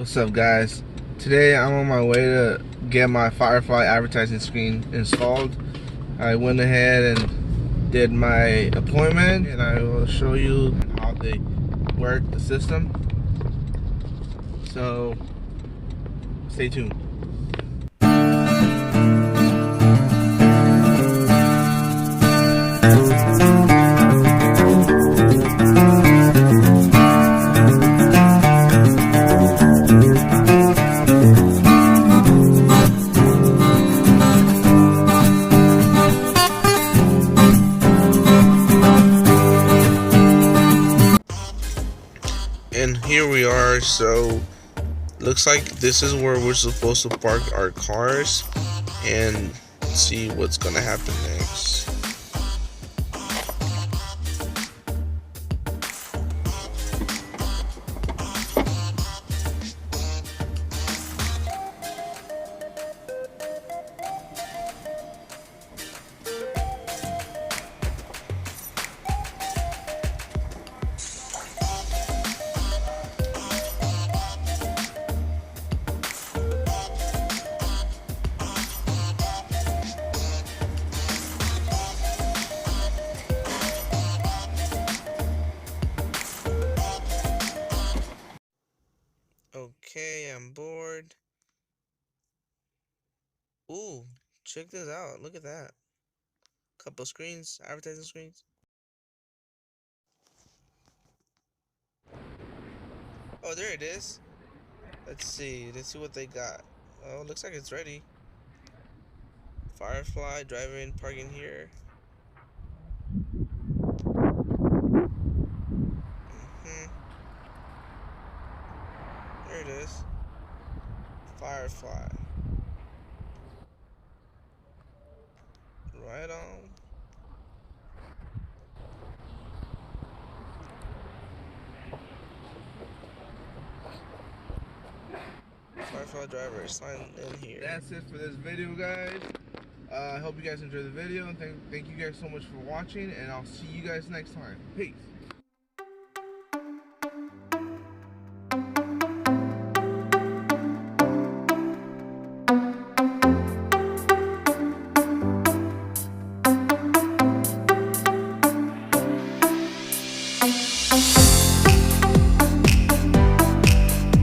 What's up, guys? Today I'm on my way to get my Firefly advertising screen installed. I went ahead and did my appointment, and I will show you how they work the system. So stay tuned. And here we are. So looks like this is where we're supposed to park our cars and see what's gonna happen next. Okay, I'm bored. Ooh, check this out. Look at that. Couple screens, advertising screens. Oh, there it is. Let's see what they got. Oh, looks like it's ready. Firefly, drive-in, parking here. There it is. Firefly. Right on. Firefly driver, sign in here. That's it for this video, guys. I hope you guys enjoyed the video, and thank you guys so much for watching, and I'll see you guys next time. Peace.